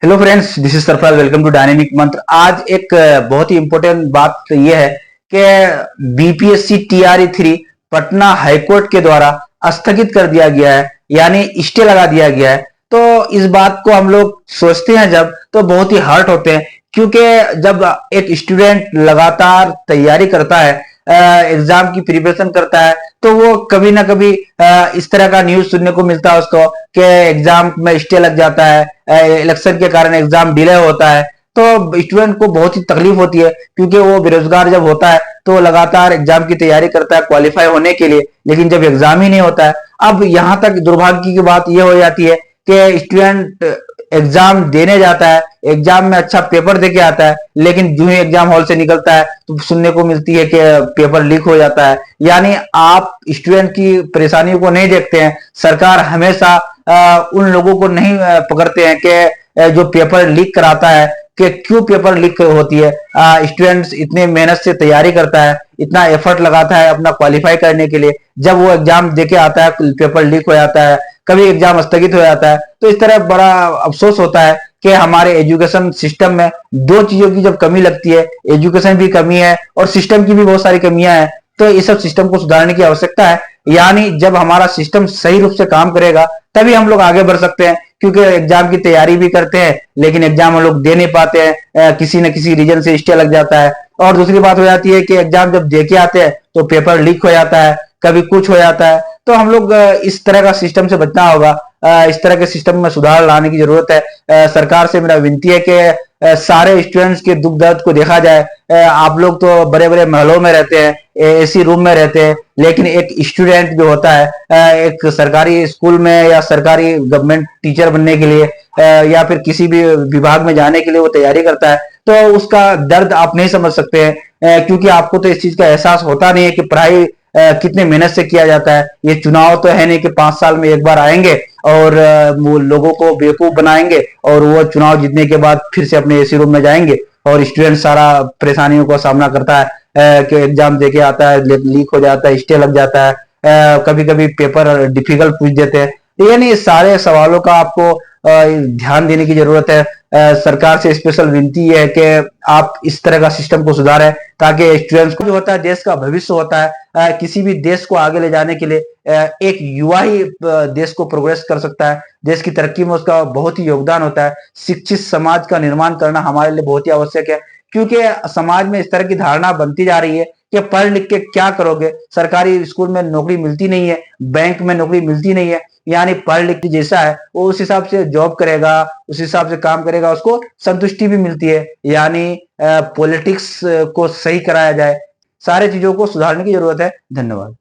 Hello friends, this is Sarfaraz. Welcome to Dynamic Mantra. आज एक बहुत ही इंपॉर्टेंट बात यह है कि बीपीएससी टीआरई 3 पटना हाईकोर्ट के द्वारा स्थगित कर दिया गया है, यानी स्टे लगा दिया गया है। तो इस बात को हम लोग सोचते हैं जब, तो बहुत ही हर्ट होते हैं, क्योंकि जब एक स्टूडेंट लगातार तैयारी करता है, एग्जाम की प्रिपरेशन करता है, तो वो कभी ना कभी इस तरह का न्यूज सुनने को मिलता है उसको कि एग्जाम में स्टे लग जाता है, इलेक्शन के कारण एग्जाम डिले होता है। तो स्टूडेंट को बहुत ही तकलीफ होती है, क्योंकि वो बेरोजगार जब होता है तो लगातार एग्जाम की तैयारी करता है क्वालिफाई होने के लिए, लेकिन जब एग्जाम ही नहीं होता है। अब यहां तक दुर्भाग्य की बात यह हो जाती है कि स्टूडेंट एग्जाम देने जाता है, एग्जाम में अच्छा पेपर देके आता है, लेकिन जो ही एग्जाम हॉल से निकलता है तो सुनने को मिलती है कि पेपर लीक हो जाता है। यानी आप स्टूडेंट की परेशानियों को नहीं देखते हैं। सरकार हमेशा उन लोगों को नहीं पकड़ते हैं कि जो पेपर लीक कराता है, कि क्यों पेपर लीक होती है। स्टूडेंट्स इतने मेहनत से तैयारी करता है, इतना एफर्ट लगाता है अपना क्वालिफाई करने के लिए, जब वो एग्जाम देके आता है पेपर लीक हो जाता है, कभी एग्जाम स्थगित हो जाता है, तो इस तरह बड़ा अफसोस होता है कि हमारे एजुकेशन सिस्टम में दो चीजों की जब कमी लगती है, एजुकेशन भी कमी है और सिस्टम की भी बहुत सारी कमियां हैं। तो इस सब सिस्टम को सुधारने की आवश्यकता है। यानी जब हमारा सिस्टम सही रूप से काम करेगा तभी हम लोग आगे बढ़ सकते हैं, क्योंकि एग्जाम की तैयारी भी करते हैं लेकिन एग्जाम हम लोग दे नहीं पाते हैं, किसी न किसी रीजन से स्टे लग जाता है। और दूसरी बात हो जाती है कि एग्जाम जब दे के आते हैं तो पेपर लीक हो जाता है, कभी कुछ हो जाता है। तो हम लोग इस तरह का सिस्टम से बचना होगा, इस तरह के सिस्टम में सुधार लाने की जरूरत है। सरकार से मेरा विनती है कि सारे स्टूडेंट्स के दुख दर्द को देखा जाए। आप लोग तो बड़े बड़े महलों में रहते हैं, एसी रूम में रहते हैं, लेकिन एक स्टूडेंट जो होता है एक सरकारी स्कूल में या सरकारी गवर्नमेंट टीचर बनने के लिए या फिर किसी भी विभाग में जाने के लिए वो तैयारी करता है, तो उसका दर्द आप नहीं समझ सकते हैं, क्योंकि आपको तो इस चीज का एहसास होता नहीं है कि पढ़ाई कितने मेहनत से किया जाता है। ये चुनाव तो है नहीं कि 5 साल में एक बार आएंगे और वो लोगों को बेवकूफ बनाएंगे और वो चुनाव जीतने के बाद फिर से अपने एसी रूम में जाएंगे। और स्टूडेंट सारा परेशानियों का सामना करता है, कि एग्जाम देके आता है, लीक हो जाता है, स्टे लग जाता है, कभी कभी पेपर डिफिकल्ट पूछ देते हैं। तो यानी इस सारे सवालों का आपको ध्यान देने की जरूरत है। सरकार से स्पेशल विनती है कि आप इस तरह का सिस्टम को सुधारें, ताकि स्टूडेंट्स को जो होता है देश का भविष्य होता है। किसी भी देश को आगे ले जाने के लिए एक युवा ही देश को प्रोग्रेस कर सकता है, देश की तरक्की में उसका बहुत ही योगदान होता है। शिक्षित समाज का निर्माण करना हमारे लिए बहुत ही आवश्यक है, क्योंकि समाज में इस तरह की धारणा बनती जा रही है कि पढ़ लिख के क्या करोगे, सरकारी स्कूल में नौकरी मिलती नहीं है, बैंक में नौकरी मिलती नहीं है। यानी पढ़ लिख के जैसा है वो उस हिसाब से जॉब करेगा, उस हिसाब से काम करेगा, उसको संतुष्टि भी मिलती है। यानी पॉलिटिक्स को सही कराया जाए, सारे चीजों को सुधारने की जरूरत है। धन्यवाद।